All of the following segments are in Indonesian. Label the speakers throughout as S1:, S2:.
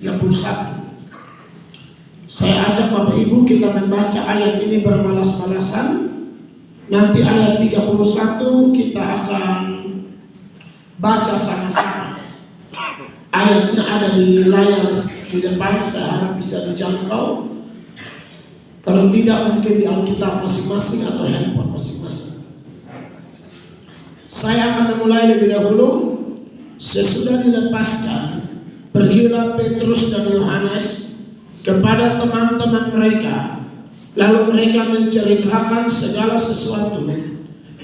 S1: 31. Saya ajak Bapak Ibu kita membaca ayat ini bermalas-malasan. Nanti ayat 31 kita akan baca sama-sama. Ayatnya ada di layar di depan, saya harap bisa dijangkau. Kalau tidak mungkin di Alkitab masing-masing atau handphone masing-masing. Saya akan memulai lebih dahulu. Sesudah dilepaskan, pergilah Petrus dan Yohanes kepada teman-teman mereka. Lalu mereka menceritakan segala sesuatu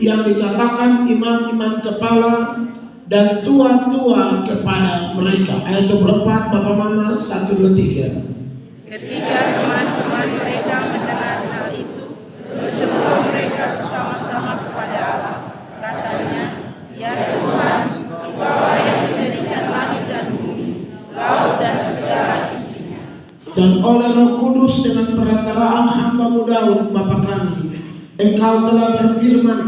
S1: yang dikatakan imam-imam kepala dan tua-tua kepada mereka. Ayat 24, Bapak Mama, 1, 2, 3.
S2: Ketika teman-teman mereka mendengar hal itu, berseru mereka bersama-sama kepada Allah. Katanya, ya Tuhan, Engkau yang menjadikan langit dan bumi, laut dan segala isinya.
S1: Dan oleh Roh Kudus dengan perantaraan hamba-Mu Daud, Bapa kami, Engkau telah berfirman,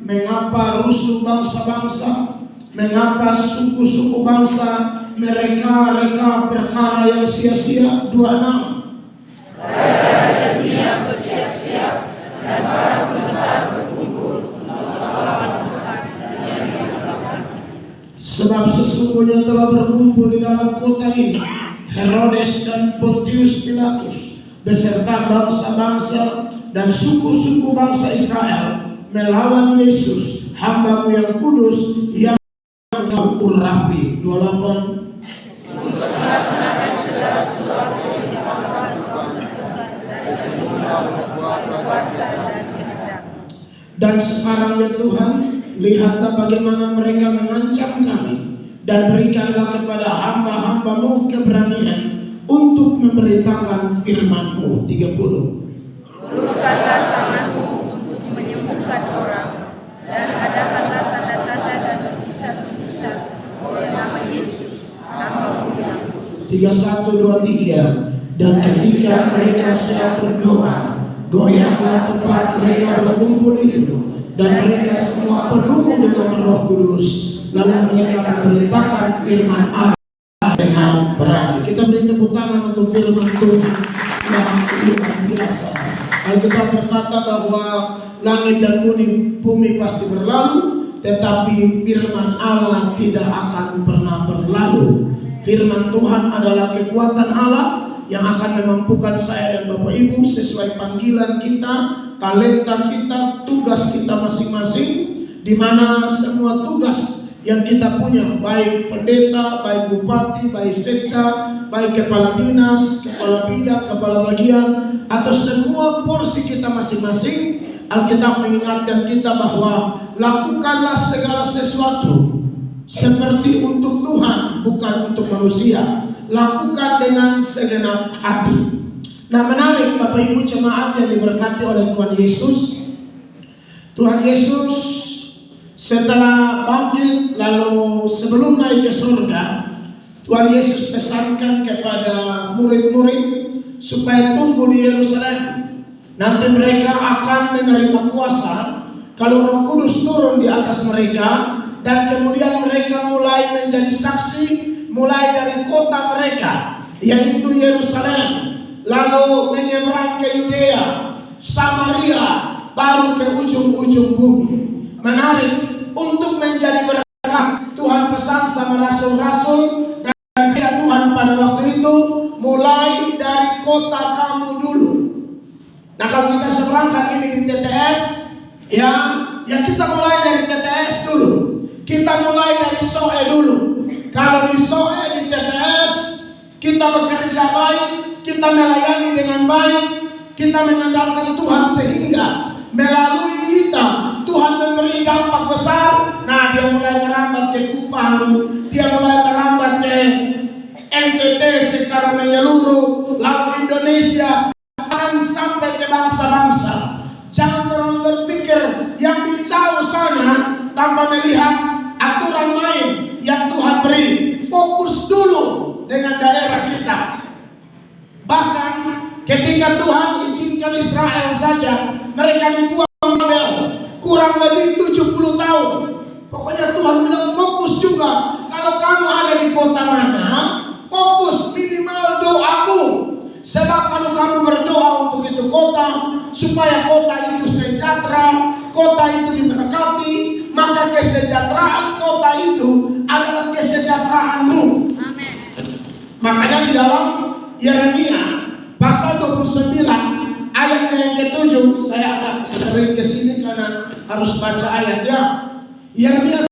S1: mengapa rusuh bangsa-bangsa, mengapa suku-suku bangsa mereka perkara yang sia-sia. 26.
S2: Raja dunia bersiap-siap dan para besar berkumpul untuk melawan Tuhan yang dimuliakan.
S1: Sebab sesungguhnya telah berkumpul di dalam kota ini Herodes dan Pontius Pilatus beserta bangsa-bangsa dan suku-suku bangsa Israel melawan Yesus, hamba-Mu yang kudus yang Engkau urapi. 28.
S2: Untuk melaksanakan segala sesuatu yang dikatakan Engkau lakukan dari semua kuasa dan kehendak.
S1: Dan sekarang ya Tuhan, lihatlah bagaimana mereka mengancam kami, dan berikanlah kepada hamba-hamba-Mu keberanian untuk memberitakan firman-Mu. 30.
S2: Ulurkanlah tangan-Mu untuk menyembuhkan orang, dan adakanlah tanda-tanda dan mujizat-mujizat oleh nama Yesus, hamba-Mu yang kudus.
S1: 31, 2, 3. Dan ketika mereka sedang berdoa, goyahlah tempat mereka berkumpul itu, dan mereka semua penuh dengan Roh Kudus. Lalu mereka memberitakan firman Allah dengan berani. Kita beri tepuk tangan untuk firman Tuhan yang luar biasa. Alkitab berkata bahwa langit dan bumi pasti berlalu, tetapi firman Allah tidak akan pernah berlalu. Firman Tuhan adalah kekuatan Allah yang akan memampukan saya dan Bapak Ibu sesuai panggilan kita, talenta kita, tugas kita masing-masing, di mana semua tugas yang kita punya, baik pendeta, baik bupati, baik sekda, baik kepala dinas, kepala bidang, kepala bagian, atau semua porsi kita masing-masing, Alkitab mengingatkan kita bahwa lakukanlah segala sesuatu seperti untuk Tuhan, bukan untuk manusia. Lakukan dengan segenap hati. Nah, menarik Bapak Ibu jemaat yang diberkati oleh Tuhan Yesus. Tuhan Yesus setelah bangkit, lalu sebelum naik ke surga, Tuhan Yesus pesankan kepada murid-murid supaya tunggu di Yerusalem. Nanti mereka akan menerima kuasa kalau Roh Kudus turun di atas mereka, dan kemudian mereka mulai menjadi saksi, mulai dari kota mereka, yaitu Yerusalem, lalu menyeberang ke Yudea, Samaria, baru ke ujung-ujung bumi. Menarik, untuk menjadi berkat, Tuhan pesan sama rasul-rasul dan Tuhan pada waktu itu, mulai dari kota kamu dulu. Nah, kalau kita seberangkan ini di TTS, ya kita mulai dari TTS dulu. Kita mulai dari Soe dulu. Kalau di Soe, di TTS, kita bekerja baik, kita melayani dengan baik, kita mengandalkan Tuhan sehingga melalui kita Tuhan memberi dampak besar. Nah, dia mulai merambat ke Kupang, dia mulai merambat ke NTT secara menyeluruh, lalu Indonesia, akan sampai ke bangsa-bangsa. Jangan terlalu berpikir yang di jauh sana tanpa melihat aturan main yang Tuhan beri. Fokus dulu dengan daerah kita. Bahkan ketika Tuhan izinkan Israel saja, mereka dibuang Babel kurang lebih 70 tahun. Pokoknya Tuhan bilang fokus juga. Kalau kamu ada di kota mana, fokus minimal kota supaya kota itu sejahtera, kota itu diberkati, maka kesejahteraan kota itu adalah kesejahteraanmu.
S2: Amin.
S1: Makanya di dalam Yeremia pasal 29 ayat yang ke-7, saya agak sering kesini karena harus baca ayatnya. Yeremia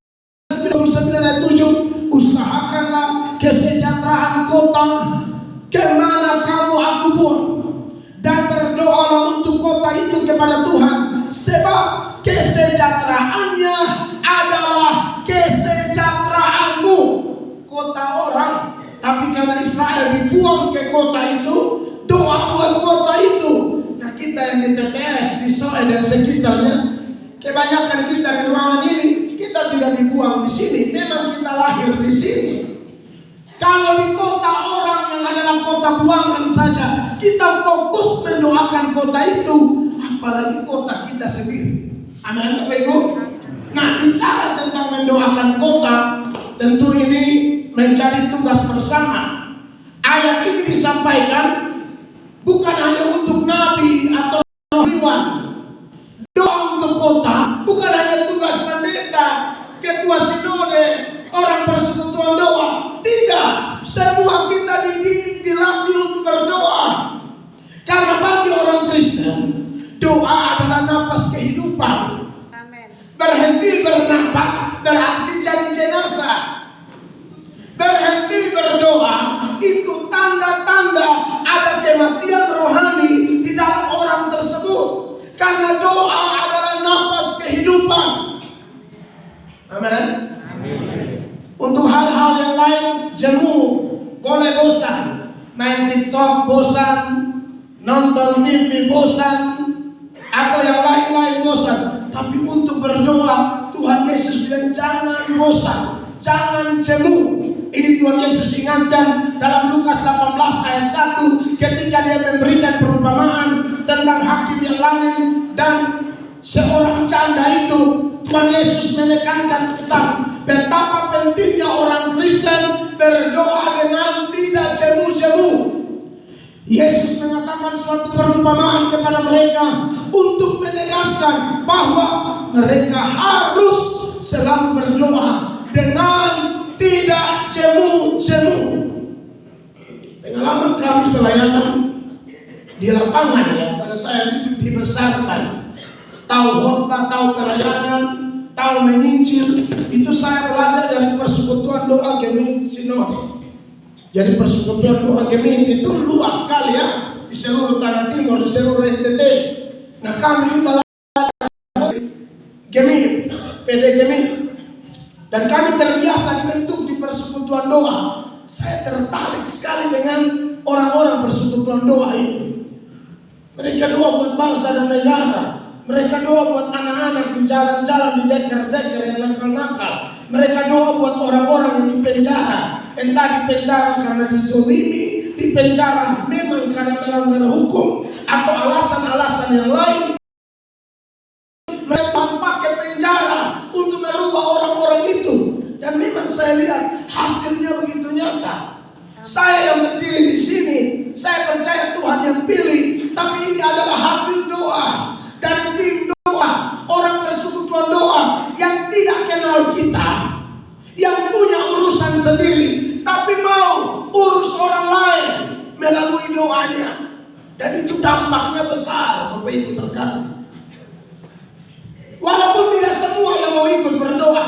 S1: 29 ayat 7, usahakanlah kesejahteraan kota kemana kamu aku buang, dan berdoalah untuk kota itu kepada Tuhan, sebab kesejahteraannya adalah kesejahteraanmu. Kota orang, tapi karena Israel dibuang ke kota itu, doa buat kota itu. Nah, kita yang di TTS, di Soe dan sekitarnya, kebanyakan kita di ruangan ini, kita tidak dibuang di sini. Memang kita lahir di sini. Kalau di kota orang yang adalah kota buangan saja, kita fokus mendoakan kota itu, apalagi kota kita sendiri. Amin, Bapak Ibu. Nah, bicara tentang mendoakan kota, tentu ini menjadi tugas bersama. Ayat ini disampaikan bukan hanya untuk nabi atau rohaniwan. Doa untuk kota bukan hanya tugas pendeta, ketua sinode, orang persekutuan doa. Tidak, semua kita dididik, dilatih untuk berdoa. Karena bagi orang Kristen, doa adalah napas kehidupan.
S2: Amin.
S1: Berhenti bernapas berarti jadi jenazah. Berhenti berdoa itu tanda-tanda ada kematian rohani di dalam orang tersebut. Karena doa adalah napas kehidupan. Amin. Untuk hal-hal yang lain, jemu, boleh bosan. Main TikTok bosan, nonton TV bosan, atau yang lain-lain bosan. Tapi untuk berdoa, Tuhan Yesus bilang jangan bosan, jangan jemu. Ini Tuhan Yesus ingatkan dalam Lukas 18 ayat 1 ketika dia memberikan perumpamaan tentang hakim yang lain dan seorang janda itu. Tuhan Yesus menekankan tentang betapa pentingnya orang Kristen berdoa dengan tidak jemu-jemu. Yesus mengatakan suatu perumpamaan kepada mereka untuk menegaskan bahwa mereka harus selalu berdoa dengan tidak jemu-jemu. Pengalaman kami pelayanan di lapangan ya, pada saya dibesarkan, tahu khotbah, tahu pelayanan, tahu menginjil, itu saya belajar dari persekutuan doa Gemini Sinode. Jadi persekutuan doa Gemini itu luas sekali ya, di seluruh Tanah Timur, di seluruh NTT. Nah, kami ini Gemini, PD Gemini, dan kami terbiasa dibentuk di persekutuan doa. Saya tertarik sekali dengan orang-orang persekutuan doa itu. Mereka doa buat bangsa dan negara. Mereka doa buat anak-anak di jalan-jalan, di deker-deker yang nakal-nakal. Mereka doa buat orang-orang yang di penjara. Entah di penjara karena dizolimi, di penjara memang karena melanggar hukum, atau alasan-alasan yang lain. Mereka pakai penjara untuk merubah orang-orang itu. Dan memang saya lihat hasilnya begitu nyata. Saya yang berdiri di sini, saya percaya Tuhan yang pilih. Tapi ini adalah hasil doa dari tim doa, orang persekutuan doa yang tidak kenal kita, yang punya urusan sendiri, tapi mau urus orang lain melalui doanya. Dan itu dampaknya besar, Bapak Ibu terkasih. Walaupun tidak semua yang mau ikut berdoa,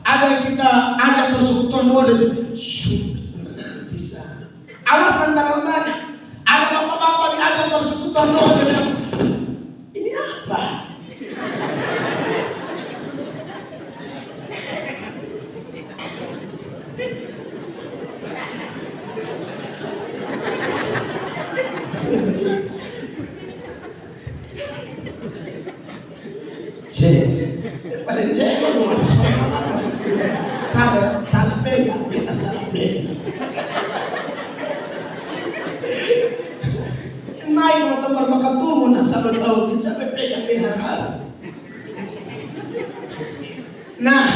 S1: ada yang kita ajak persekutuan doa dan nanti sana. Alasan tanggal banyak. Ada bapak-bapak diajak persekutuan doa dan ini apa? Paling jago cuma salah pegang, kita salah pegang. Main mau tempat makan tuh nak sabar tahu kita pegang di hal-hal. Nah,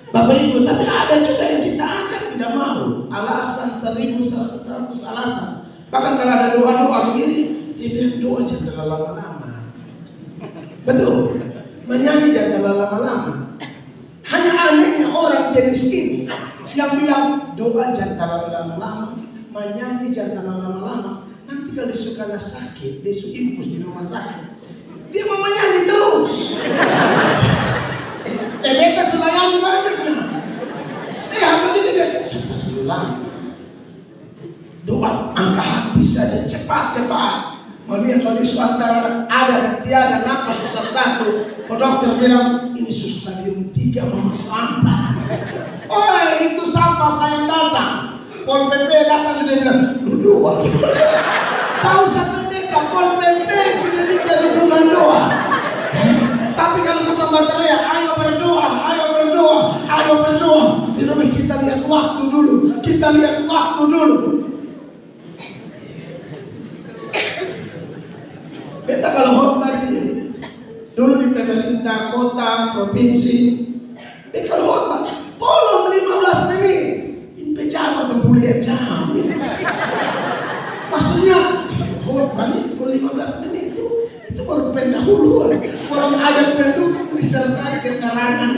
S1: Bapak Ibu, tapi ada juga yang kita ajak tidak mau. Alasan 1.100 alasan. Bahkan kalau ada doa-doa begini, Dia bilang doa jangan terlalu lama-lama. Betul. Menyanyi jangan terlalu lama-lama. Hanya anehnya orang jenis ini yang bilang doa jangan terlalu lama-lama, menyanyi jangan terlalu lama-lama. Nanti kalau dia sakit, dia infus di rumah sakit, dia mau menyanyi terus. Beta sudah nyanyi banyak nah. Siapa dia? Jangan terlalu lama. Doa angka hati saja cepat-cepat. Melihat kalau di suara ada dan tiada napas satu-satu. Kalau dokter bilang ini stadium 3 masuk 4. Oh itu sampah saya datang. Pol PP datang dia bilang lu doa. Tahu sampai dekat Pol PP sudah minta dukungan doa. Tapi kalau kata baterai ayo berdoa, ayo berdoa, ayo berdoa. Tidak kita lihat waktu dulu. Kita lihat waktu dulu. Beta kalau khotbah dulu di pemerintah kota, provinsi, beta kalau khotbah, belum 15 menit, ini jam atau kuliah jam. Maksudnya, khotbah ini 15 menit itu baru pendahuluan. Kalau ayat pendukung disertai keterangan.